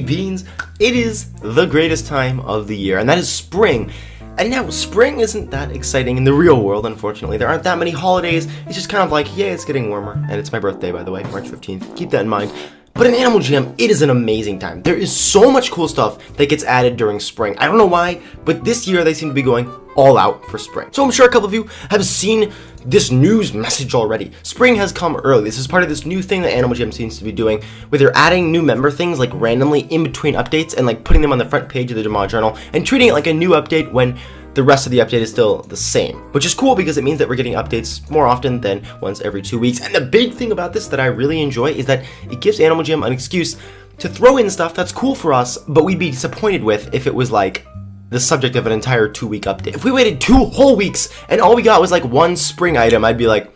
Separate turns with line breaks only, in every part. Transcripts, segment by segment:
beans, it is the greatest time of the year, and that is spring. And now, spring isn't that exciting in the real world, unfortunately. There aren't that many holidays. It's just kind of like, yeah, it's getting warmer. And it's my birthday, by the way, March 15th. Keep that in mind. But in Animal Jam, it is an amazing time. There is so much cool stuff that gets added during spring. I don't know why, but this year they seem to be going all out for spring. So I'm sure a couple of you have seen this news message already. Spring has come early. This is part of this new thing that Animal Jam seems to be doing, where they're adding new member things like randomly in between updates and like putting them on the front page of the Drama Journal and treating it like a new update when the rest of the update is still the same, which is cool because it means that we're getting updates more often than once every 2 weeks. And the big thing about this that I really enjoy is that it gives Animal Jam an excuse to throw in stuff that's cool for us, but we'd be disappointed with if it was like the subject of an entire 2-week update. If we waited 2 whole weeks and all we got was like one spring item, I'd be like,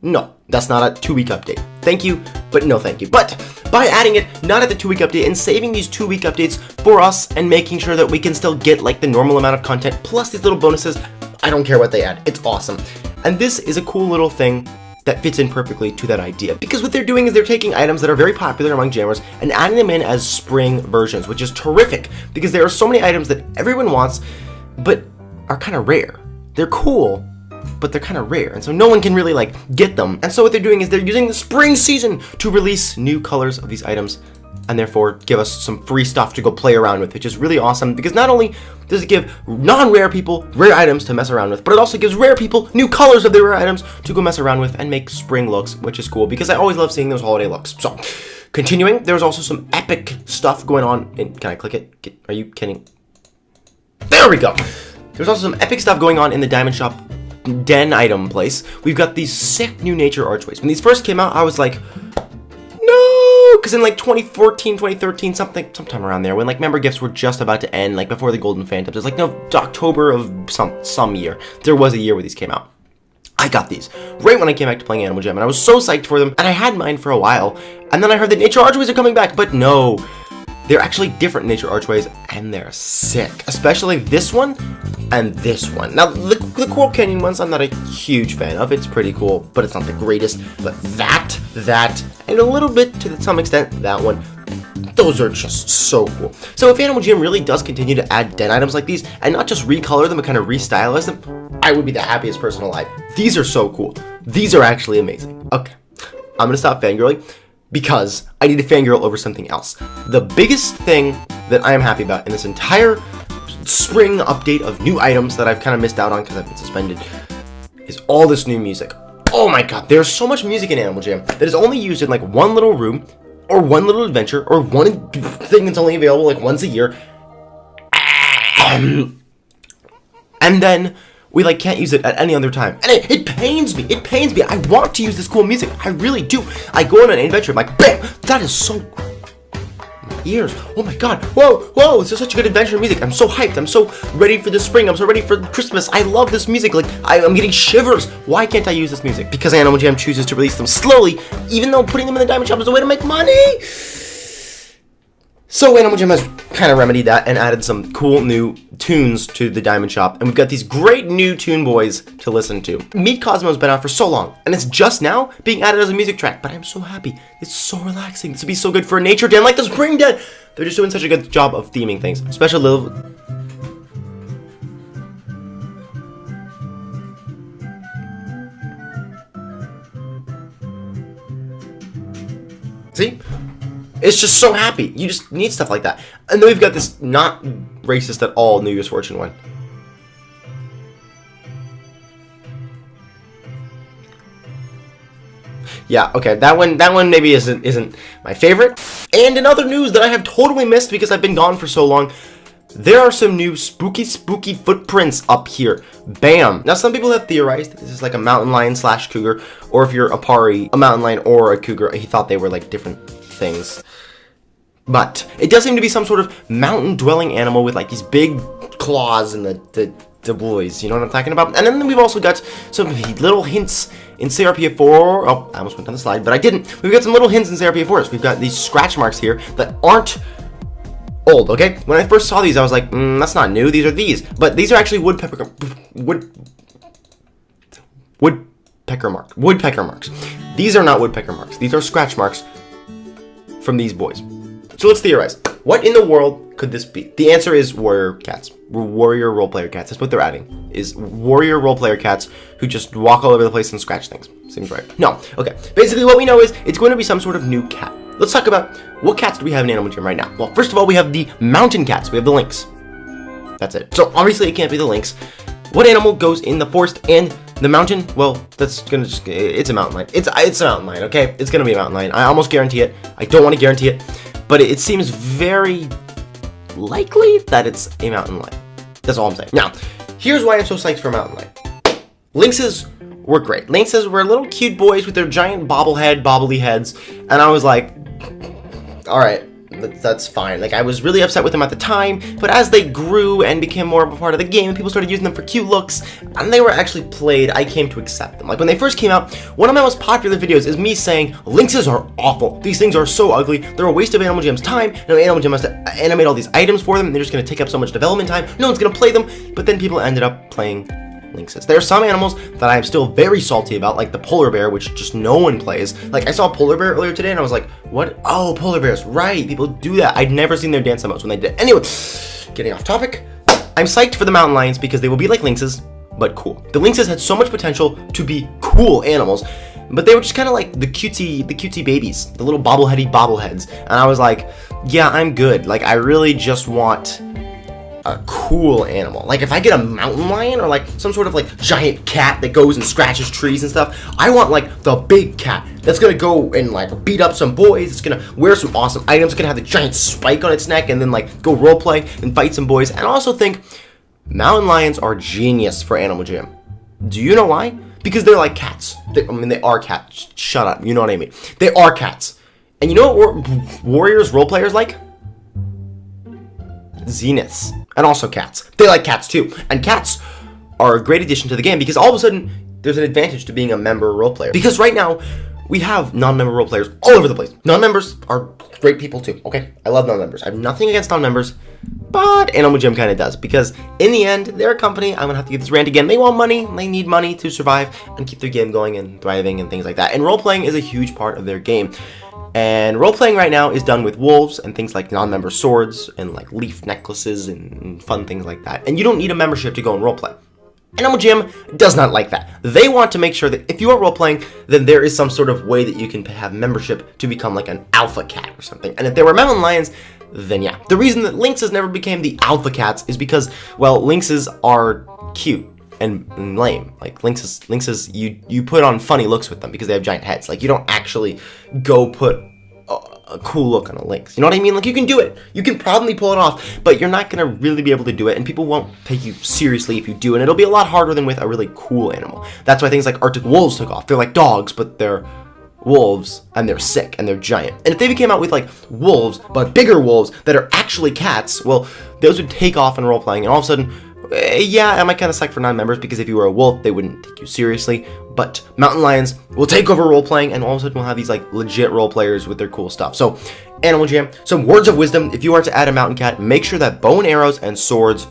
no, that's not a 2-week update. Thank you, but no thank you. But by adding it not at the 2-week update and saving these 2-week updates for us and making sure that we can still get like the normal amount of content plus these little bonuses, I don't care what they add. It's awesome. And this is a cool little thing that fits in perfectly to that idea. Because what they're doing is they're taking items that are very popular among jammers and adding them in as spring versions, which is terrific because there are so many items that everyone wants but are kind of rare. They're cool, but they're kind of rare, and so no one can really like get them. And so what they're doing is they're using the spring season to release new colors of these items and therefore give us some free stuff to go play around with, which is really awesome because not only does it give non-rare people rare items to mess around with, but it also gives rare people new colors of their rare items to go mess around with and make spring looks, which is cool because I always love seeing those holiday looks. So, continuing, there's also some epic stuff going on in, can I click it? Are you kidding? There we go! There's also some epic stuff going on in the Diamond Shop den item place. We've got these sick new nature archways. When these first came out, I was like, no, because in like 2014, 2013, sometime around there, when like member gifts were just about to end, like before the Golden Phantoms, it was like no, October of some year. There was a year where these came out. I got these right when I came back to playing Animal Jam, and I was so psyched for them, and I had mine for a while, and then I heard that nature archways are coming back, but no. They're actually different nature archways, and they're sick. Especially this one and this one. Now, the Coral Canyon ones I'm not a huge fan of. It's pretty cool, but it's not the greatest. But that, and a little bit, to some extent, that one, those are just so cool. So if Animal Jam really does continue to add den items like these, and not just recolor them and kind of restylize them, I would be the happiest person alive. These are so cool. These are actually amazing. Okay, I'm gonna stop fangirling, because I need to fangirl over something else. The biggest thing that I am happy about in this entire spring update of new items that I've kind of missed out on because I've been suspended is all this new music. Oh my god, there's so much music in Animal Jam that is only used in like one little room, or one little adventure, or one thing that's only available like once a year. And then we like can't use it at any other time. And it pains me. It pains me. I want to use this cool music. I really do. I go on an adventure, I'm like, bam! That is so... My ears. Oh my god. Whoa, this is such good adventure music. I'm so hyped. I'm so ready for the spring. I'm so ready for Christmas. I love this music. Like, I'm getting shivers. Why can't I use this music? Because Animal Jam chooses to release them slowly, even though putting them in the Diamond Shop is a way to make money. So Animal Jam has kind of remedied that and added some cool new tunes to the Diamond Shop, and we've got these great new tune boys to listen to. Meet Cosmo's been out for so long, and it's just now being added as a music track, but I'm so happy. It's so relaxing. This would be so good for a nature den like the Spring Den. They're just doing such a good job of theming things. Special little... See? It's just so happy. You just need stuff like that. And then we've got this not racist at all New Year's Fortune one. Yeah, okay, that one maybe isn't my favorite. And in other news that I have totally missed because I've been gone for so long, there are some new spooky footprints up here. Bam! Now some people have theorized that this is like a mountain lion / cougar, or if you're a Pari, a mountain lion or a cougar. He thought they were like different things. But it does seem to be some sort of mountain-dwelling animal with like these big claws and the boys, you know what I'm talking about? And then we've also got some little hints in CRPF 4. Oh, I almost went down the slide, but I didn't. We've got some little hints in CRPF 4. We've got these scratch marks here that aren't old, okay? When I first saw these, I was like, that's not new. These are these. But these are actually woodpecker marks. These are not woodpecker marks. These are scratch marks from these boys. So let's theorize. What in the world could this be? The answer is warrior cats. Warrior role-player cats. That's what they're adding. Is warrior role-player cats who just walk all over the place and scratch things. Seems right. No. Okay. Basically, what we know is it's going to be some sort of new cat. Let's talk about what cats do we have in Animal Jam right now. Well, first of all, we have the mountain cats. We have the lynx. That's it. So obviously, it can't be the lynx. What animal goes in the forest and the mountain? Well, that's gonna just, it's a mountain lion. It's a mountain lion, okay? It's gonna be a mountain lion. I almost guarantee it. I don't want to guarantee it, but it seems very likely that it's a mountain lion. That's all I'm saying. Now, here's why I'm so psyched for a mountain lion. Lynxes were great. Lynxes were little cute boys with their giant bobbly heads, and I was like, all right, that's fine. Like, I was really upset with them at the time, but as they grew and became more of a part of the game, people started using them for cute looks, and they were actually played, I came to accept them. Like, when they first came out, one of my most popular videos is me saying, lynxes are awful. These things are so ugly. They're a waste of Animal Jam's time. Now, Animal Jam has to animate all these items for them, and they're just going to take up so much development time. No one's going to play them, but then people ended up playing lynxes. There are some animals that I am still very salty about, like the polar bear, which just no one plays. Like, I saw a polar bear earlier today, and I was like, what? Oh, polar bears, right. People do that. I'd never seen their dance emotes when they did. Anyway, getting off topic. I'm psyched for the mountain lions because they will be like lynxes, but cool. The lynxes had so much potential to be cool animals, but they were just kind of like the cutesy babies, the little bobbleheads. And I was like, yeah, I'm good. Like, I really just want a cool animal. Like, if I get a mountain lion or like some sort of like giant cat that goes and scratches trees and stuff, I want like the big cat that's gonna go and like beat up some boys. It's gonna wear some awesome items. It's gonna have the giant spike on its neck and then like go roleplay and fight some boys. And I also think mountain lions are genius for Animal Jam. Do you know why? Because they're like cats. I mean, they are cats. Shut up. You know what I mean. They are cats. And you know what warriors roleplayers like? Zeniths. And also cats. They like cats too. And cats are a great addition to the game because all of a sudden there's an advantage to being a member role player. Because right now we have non-member role players all over the place. Non-members are great people too, okay? I love non-members. I have nothing against non-members, but Animal Jam kind of does because in the end, they're a company. I'm gonna have to get this rant again. They want money. They need money to survive and keep their game going and thriving and things like that. And role-playing is a huge part of their game. And role-playing right now is done with wolves and things like non-member swords and like leaf necklaces and fun things like that. And you don't need a membership to go and roleplay. Animal Jam does not like that. They want to make sure that if you are role-playing, then there is some sort of way that you can have membership to become like an alpha cat or something. And if there were mountain lions, then yeah. The reason that lynxes never became the alpha cats is because, well, lynxes are cute and lame. Like lynxes, you put on funny looks with them because they have giant heads. Like, you don't actually go put a cool look on a lynx. You know what I mean? Like, you can do it. You can probably pull it off, but you're not gonna really be able to do it, and people won't take you seriously if you do, and it'll be a lot harder than with a really cool animal. That's why things like Arctic wolves took off. They're like dogs, but they're wolves, and they're sick, and they're giant. And if they became out with like wolves, but bigger wolves that are actually cats, well, those would take off in role-playing, and all of a sudden, yeah, I might kind of psych for non-members because if you were a wolf, they wouldn't take you seriously. But mountain lions will take over role-playing, and all of a sudden we'll have these like legit role players with their cool stuff. So, Animal Jam, some words of wisdom. If you are to add a mountain cat, make sure that bow and arrows and swords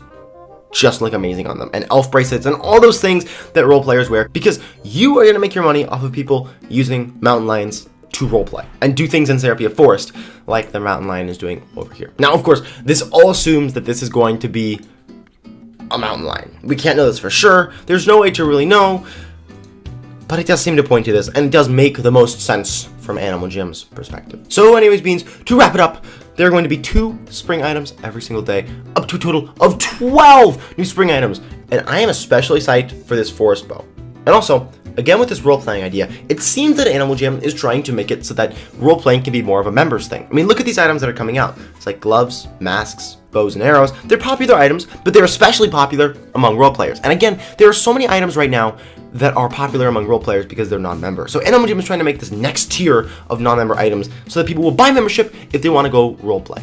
just look amazing on them, and elf bracelets and all those things that role players wear, because you are going to make your money off of people using mountain lions to roleplay and do things in Serapia Forest like the mountain lion is doing over here. Now, of course, this all assumes that this is going to be a mountain lion. We can't know this for sure. There's no way to really know, but it does seem to point to this, and it does make the most sense from Animal Jam's perspective. So anyways, Beans, to wrap it up, there are going to be 2 spring items every single day, up to a total of 12 new spring items, and I am especially psyched for this forest bow. And also, again with this role-playing idea, it seems that Animal Jam is trying to make it so that role-playing can be more of a members thing. I mean, look at these items that are coming out. It's like gloves, masks, bows and arrows. They're popular items, but they're especially popular among role players. And again, there are so many items right now that are popular among role players because they're non-member. So Animal Jam is trying to make this next tier of non-member items so that people will buy membership if they want to go roleplay.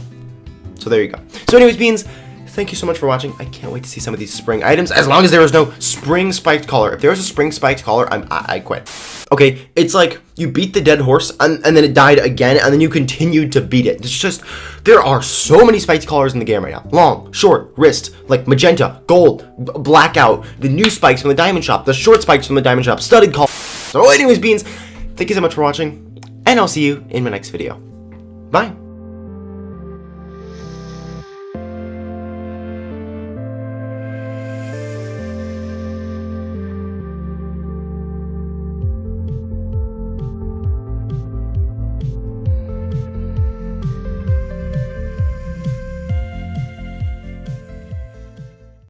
So there you go. So anyways, Beans, thank you so much for watching. I can't wait to see some of these spring items, as long as there is no spring spiked collar. If there's a spring spiked collar, I quit. Okay, it's like you beat the dead horse and then it died again, and then you continued to beat it. It's just, there are so many spiked collars in the game right now. Long, short, wrist, like magenta, gold, blackout, the new spikes from the diamond shop, the short spikes from the diamond shop, studded collar. So anyways, Beans, thank you so much for watching, and I'll see you in my next video. Bye.